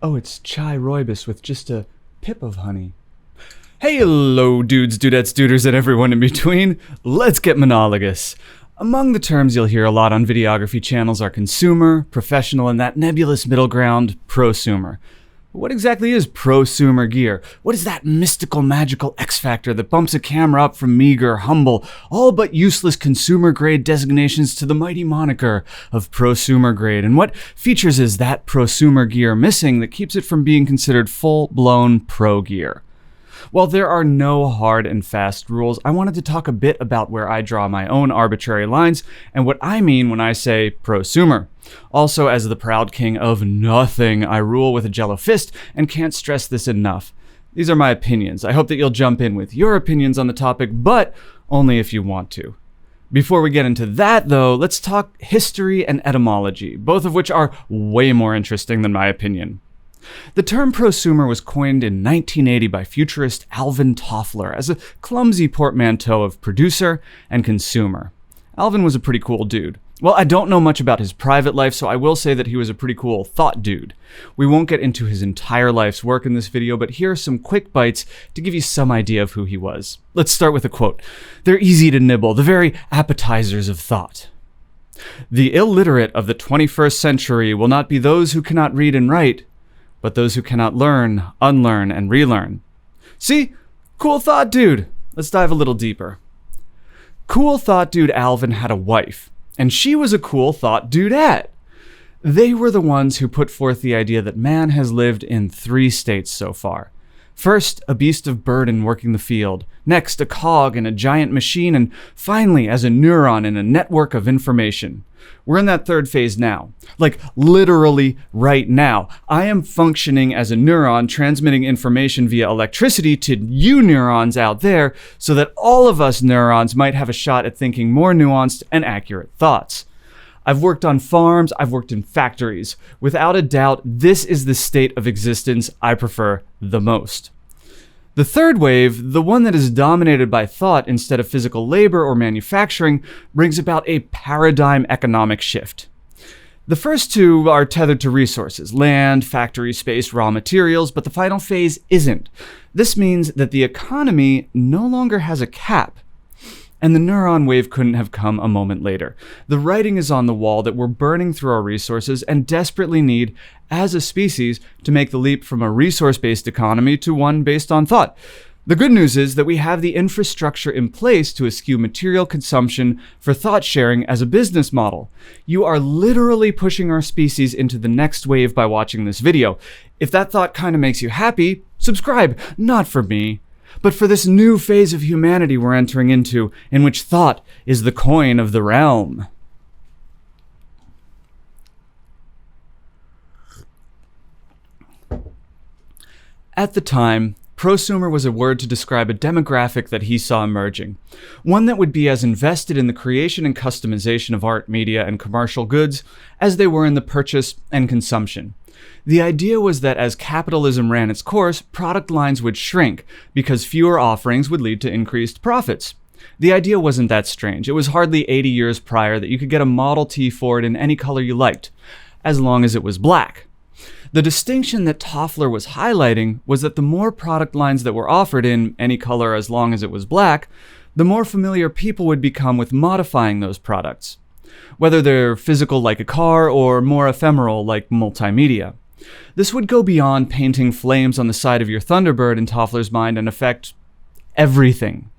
Oh, it's chai rooibos with just a pip of honey. Hey, hello, dudes, dudettes, duders, and everyone in between. Let's get monologous. Among the terms you'll hear a lot on videography channels are consumer, professional, and that nebulous middle ground, prosumer. What exactly is prosumer gear? What is that mystical, magical X factor that bumps a camera up from meager, humble, all but useless consumer-grade designations to the mighty moniker of prosumer grade? And what features is that prosumer gear missing that keeps it from being considered full-blown pro gear? While there are no hard and fast rules, I wanted to talk a bit about where I draw my own arbitrary lines and what I mean when I say prosumer. Also, as the proud king of nothing, I rule with a jello fist and can't stress this enough. These are my opinions. I hope that you'll jump in with your opinions on the topic, but only if you want to. Before we get into that, though, let's talk history and etymology, both of which are way more interesting than my opinion. The term prosumer was coined in 1980 by futurist Alvin Toffler as a clumsy portmanteau of producer and consumer. Alvin was a pretty cool dude. Well, I don't know much about his private life, so I will say that he was a pretty cool thought dude. We won't get into his entire life's work in this video, but here are some quick bites to give you some idea of who he was. Let's start with a quote. "They're easy to nibble, the very appetizers of thought. The illiterate of the 21st century will not be those who cannot read and write, but those who cannot learn, unlearn, and relearn." See? Cool thought dude. Let's dive a little deeper. Cool thought dude Alvin had a wife, and she was a cool thought dudette. They were the ones who put forth the idea that man has lived in 3 states so far. First, a beast of burden working the field. Next, a cog in a giant machine, and finally, as a neuron in a network of information. We're in that 3rd phase now. Like, literally right now. I am functioning as a neuron transmitting information via electricity to you neurons out there so that all of us neurons might have a shot at thinking more nuanced and accurate thoughts. I've worked on farms, I've worked in factories. Without a doubt, this is the state of existence I prefer the most. The 3rd wave, the one that is dominated by thought instead of physical labor or manufacturing, brings about a paradigm economic shift. The first 2 are tethered to resources, land, factory space, raw materials, but the final phase isn't. This means that the economy no longer has a cap. And the neuron wave couldn't have come a moment later. The writing is on the wall that we're burning through our resources and desperately need, as a species, to make the leap from a resource-based economy to one based on thought. The good news is that we have the infrastructure in place to eschew material consumption for thought sharing as a business model. You are literally pushing our species into the next wave by watching this video. If that thought kind of makes you happy, subscribe, not for me, but for this new phase of humanity we're entering into, in which thought is the coin of the realm. At the time, prosumer was a word to describe a demographic that he saw emerging. One that would be as invested in the creation and customization of art, media, and commercial goods as they were in the purchase and consumption. The idea was that as capitalism ran its course, product lines would shrink because fewer offerings would lead to increased profits. The idea wasn't that strange. It was hardly 80 years prior that you could get a Model T Ford in any color you liked, as long as it was black. The distinction that Toffler was highlighting was that the more product lines that were offered in any color as long as it was black, the more familiar people would become with modifying those products, whether they're physical like a car or more ephemeral like multimedia. This would go beyond painting flames on the side of your Thunderbird in Toffler's mind and affect everything.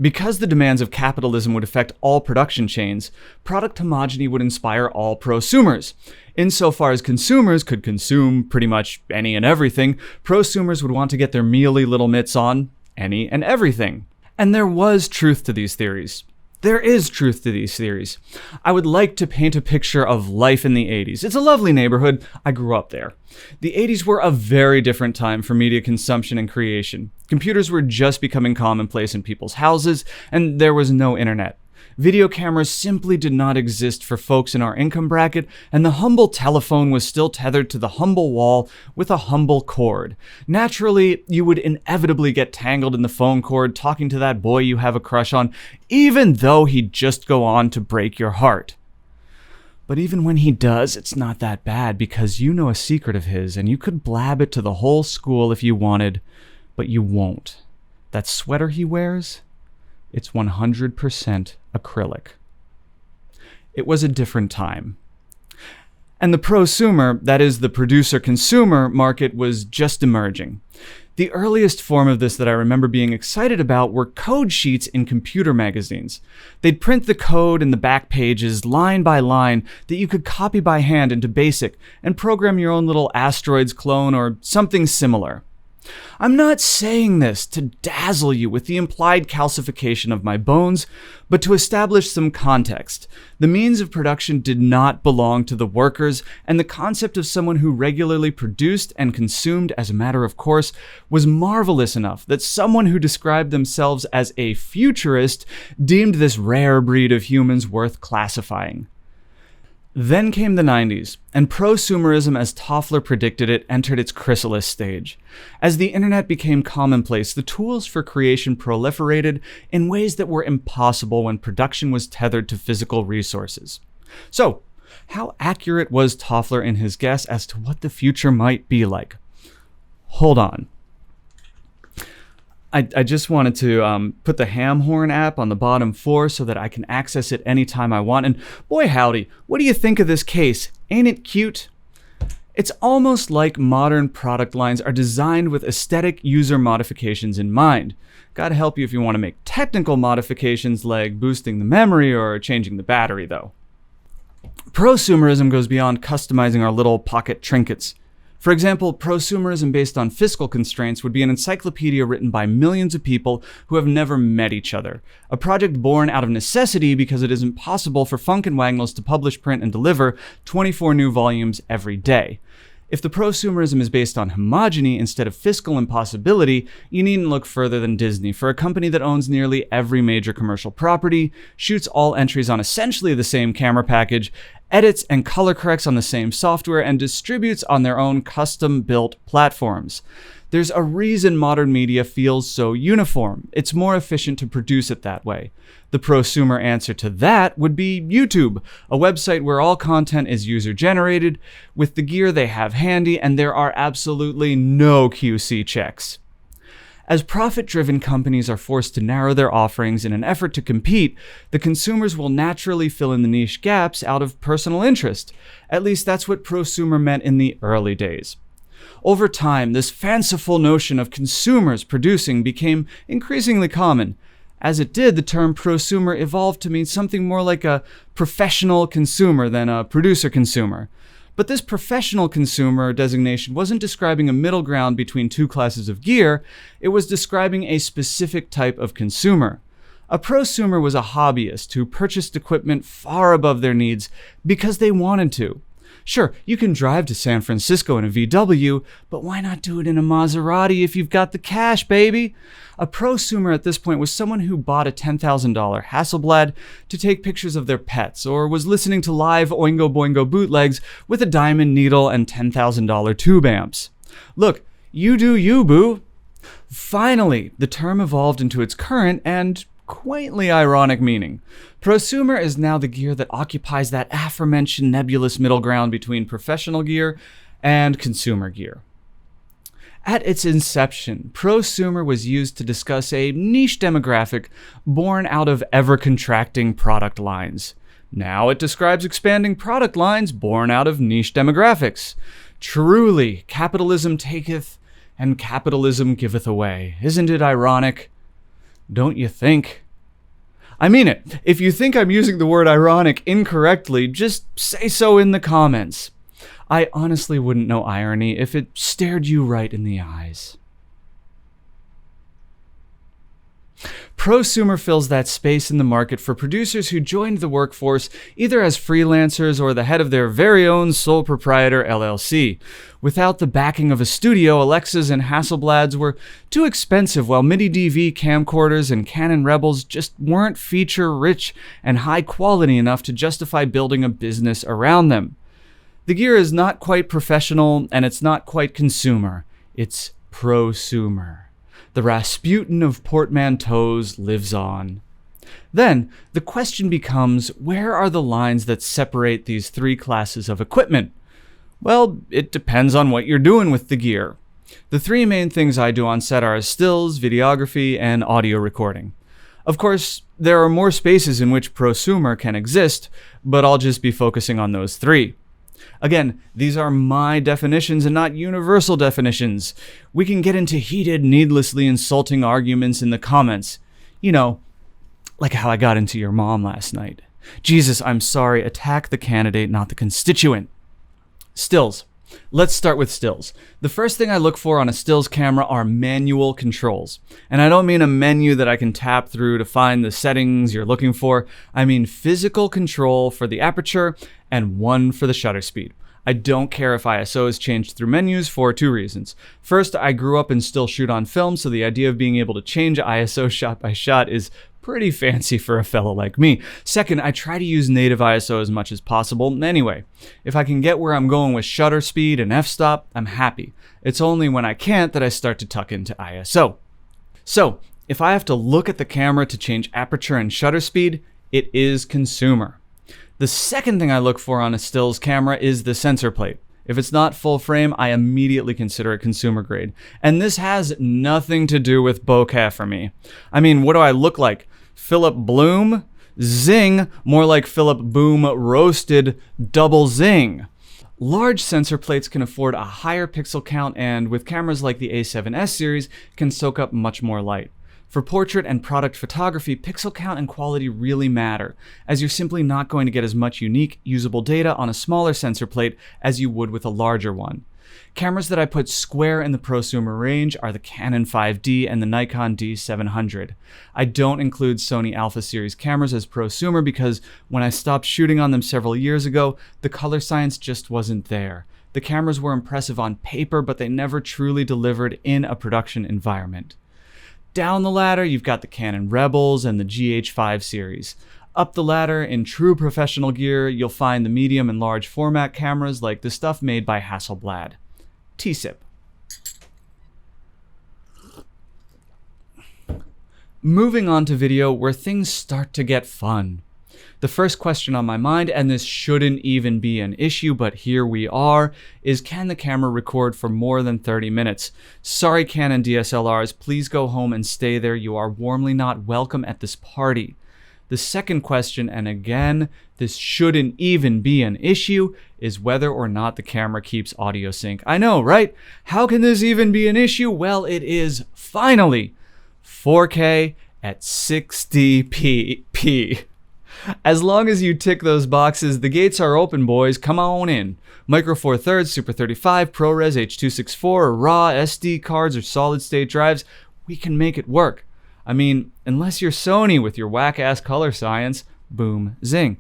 Because the demands of capitalism would affect all production chains, product homogeny would inspire all prosumers. Insofar as consumers could consume pretty much any and everything, prosumers would want to get their mealy little mitts on any and everything. And there was truth to these theories. There is truth to these theories. I would like to paint a picture of life in the 80s. It's a lovely neighborhood. I grew up there. The 80s were a very different time for media consumption and creation. Computers were just becoming commonplace in people's houses, and there was no internet. Video cameras simply did not exist for folks in our income bracket, and the humble telephone was still tethered to the humble wall with a humble cord. Naturally, you would inevitably get tangled in the phone cord talking to that boy you have a crush on, even though he'd just go on to break your heart. But even when he does, it's not that bad because you know a secret of his and you could blab it to the whole school if you wanted, but you won't. That sweater he wears, it's 100% acrylic. It was a different time. And the prosumer, that is the producer-consumer market, was just emerging. The earliest form of this that I remember being excited about were code sheets in computer magazines. They'd print the code in the back pages, line by line, that you could copy by hand into BASIC and program your own little asteroids clone or something similar. I'm not saying this to dazzle you with the implied calcification of my bones, but to establish some context. The means of production did not belong to the workers, and the concept of someone who regularly produced and consumed as a matter of course was marvelous enough that someone who described themselves as a futurist deemed this rare breed of humans worth classifying. Then came the 90s, and prosumerism, as Toffler predicted it, entered its chrysalis stage. As the internet became commonplace, the tools for creation proliferated in ways that were impossible when production was tethered to physical resources. So, how accurate was Toffler in his guess as to what the future might be like? Hold on. I just wanted to put the Hamhorn app on the bottom floor so that I can access it anytime I want. And boy howdy, what do you think of this case? Ain't it cute? It's almost like modern product lines are designed with aesthetic user modifications in mind. Gotta help you if you want to make technical modifications like boosting the memory or changing the battery though. Prosumerism goes beyond customizing our little pocket trinkets. For example, prosumerism based on fiscal constraints would be an encyclopedia written by millions of people who have never met each other. A project born out of necessity because it isn't possible for Funk and Wagnalls to publish, print, and deliver 24 new volumes every day. If the prosumerism is based on homogeny instead of fiscal impossibility, you needn't look further than Disney, for a company that owns nearly every major commercial property, shoots all entries on essentially the same camera package, edits and color corrects on the same software, and distributes on their own custom-built platforms. There's a reason modern media feels so uniform. It's more efficient to produce it that way. The prosumer answer to that would be YouTube, a website where all content is user-generated, with the gear they have handy, and there are absolutely no QC checks. As profit-driven companies are forced to narrow their offerings in an effort to compete, the consumers will naturally fill in the niche gaps out of personal interest. At least that's what prosumer meant in the early days. Over time, this fanciful notion of consumers producing became increasingly common. As it did, the term prosumer evolved to mean something more like a professional consumer than a producer-consumer. But this professional consumer designation wasn't describing a middle ground between two classes of gear, it was describing a specific type of consumer. A prosumer was a hobbyist who purchased equipment far above their needs because they wanted to. Sure, you can drive to San Francisco in a VW, but why not do it in a Maserati if you've got the cash, baby? A prosumer at this point was someone who bought a $10,000 Hasselblad to take pictures of their pets, or was listening to live Oingo Boingo bootlegs with a diamond needle and $10,000 tube amps. Look, you do you, boo. Finally, the term evolved into its current and quaintly ironic meaning. Prosumer is now the gear that occupies that aforementioned nebulous middle ground between professional gear and consumer gear. At its inception, prosumer was used to discuss a niche demographic born out of ever-contracting product lines. Now it describes expanding product lines born out of niche demographics. Truly, capitalism taketh and capitalism giveth away. Isn't it ironic? Don't you think? I mean it. If you think I'm using the word ironic incorrectly, just say so in the comments. I honestly wouldn't know irony if it stared you right in the eyes. Prosumer fills that space in the market for producers who joined the workforce either as freelancers or the head of their very own sole proprietor LLC. Without the backing of a studio, Alexas and Hasselblads were too expensive, while MIDI DV camcorders and Canon Rebels just weren't feature-rich and high quality enough to justify building a business around them. The gear is not quite professional, and it's not quite consumer. It's prosumer. The Rasputin of portmanteaus lives on. Then, the question becomes, where are the lines that separate these three classes of equipment? Well, it depends on what you're doing with the gear. The three main things I do on set are stills, videography, and audio recording. Of course, there are more spaces in which prosumer can exist, but I'll just be focusing on those three. Again, these are my definitions and not universal definitions. We can get into heated, needlessly insulting arguments in the comments. You know, like how I got into your mom last night. Jesus, I'm sorry, attack the candidate, not the constituent. Stills. Let's start with stills. The first thing I look for on a stills camera are manual controls. And I don't mean a menu that I can tap through to find the settings you're looking for. I mean physical control for the aperture and one for the shutter speed. I don't care if ISO is changed through menus for two reasons. First, I grew up and still shoot on film, so the idea of being able to change ISO shot by shot is pretty fancy for a fellow like me. Second, I try to use native ISO as much as possible. Anyway, if I can get where I'm going with shutter speed and f-stop, I'm happy. It's only when I can't that I start to tuck into ISO. So, if I have to look at the camera to change aperture and shutter speed, it is consumer. The second thing I look for on a stills camera is the sensor plate. If it's not full frame, I immediately consider it consumer grade. And this has nothing to do with bokeh for me. I mean, what do I look like? Philip Bloom? Zing, more like Philip Boom roasted double zing. Large sensor plates can afford a higher pixel count and with cameras like the A7S series can soak up much more light. For portrait and product photography, pixel count and quality really matter, as you're simply not going to get as much unique, usable data on a smaller sensor plate as you would with a larger one. Cameras that I put square in the prosumer range are the Canon 5D and the Nikon D700. I don't include Sony Alpha series cameras as prosumer because when I stopped shooting on them several years ago, the color science just wasn't there. The cameras were impressive on paper, but they never truly delivered in a production environment. Down the ladder, you've got the Canon Rebels and the GH5 series. Up the ladder, in true professional gear, you'll find the medium and large format cameras like the stuff made by Hasselblad. T-sip. Moving on to video, where things start to get fun. The first question on my mind, and this shouldn't even be an issue, but here we are, is can the camera record for more than 30 minutes? Sorry, Canon DSLRs, please go home and stay there. You are warmly not welcome at this party. The second question, and again, this shouldn't even be an issue, is whether or not the camera keeps audio sync. I know, right? How can this even be an issue? Well, it is finally 4K at 60p. As long as you tick those boxes, the gates are open, boys. Come on in. Micro Four Thirds, Super 35, ProRes, H.264, RAW, SD cards, or solid-state drives, we can make it work. I mean, unless you're Sony with your whack-ass color science, boom, zing.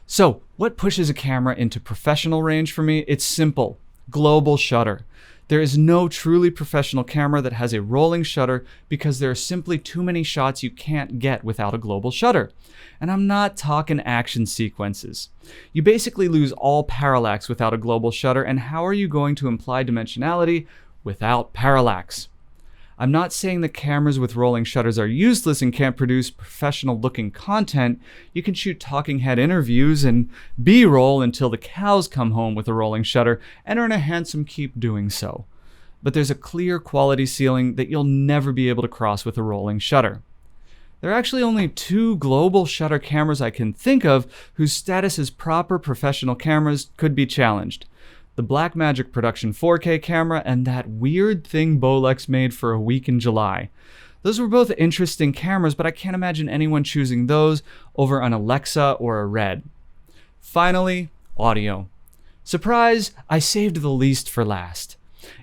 So, what pushes a camera into professional range for me? It's simple. Global shutter. There is no truly professional camera that has a rolling shutter because there are simply too many shots you can't get without a global shutter. And I'm not talking action sequences. You basically lose all parallax without a global shutter, and how are you going to imply dimensionality without parallax? I'm not saying that cameras with rolling shutters are useless and can't produce professional looking content. You can shoot talking head interviews and B-roll until the cows come home with a rolling shutter and earn a handsome keep doing so. But there's a clear quality ceiling that you'll never be able to cross with a rolling shutter. There are actually only two global shutter cameras I can think of whose status as proper professional cameras could be challenged. The Blackmagic Production 4K camera and that weird thing Bolex made for a week in July. Those were both interesting cameras, but I can't imagine anyone choosing those over an Alexa or a Red. Finally, audio. Surprise, I saved the least for last.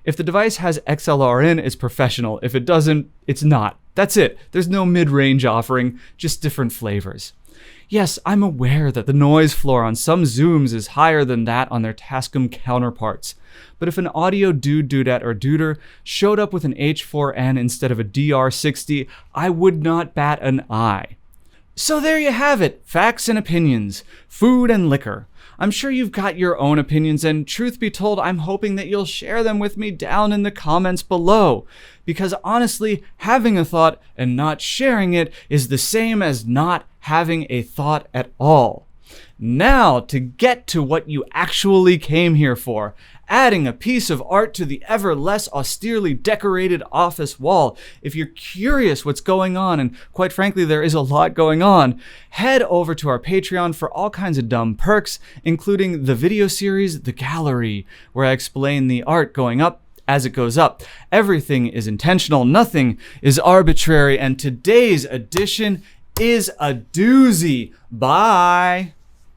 If the device has XLR in, it's professional. If it doesn't, it's not. That's it. There's no mid-range offering, just different flavors. Yes, I'm aware that the noise floor on some zooms is higher than that on their Tascam counterparts. But if an audio dudette or duder showed up with an H4n instead of a DR60, I would not bat an eye. So there you have it, facts and opinions, food and liquor. I'm sure you've got your own opinions, and truth be told, I'm hoping that you'll share them with me down in the comments below. Because honestly, having a thought and not sharing it is the same as not having a thought at all. Now, to get to what you actually came here for, adding a piece of art to the ever less austerely decorated office wall. If you're curious what's going on, and quite frankly, there is a lot going on, head over to our Patreon for all kinds of dumb perks, including the video series, The Gallery, where I explain the art going up as it goes up. Everything is intentional, nothing is arbitrary, and today's edition is a doozy. Bye!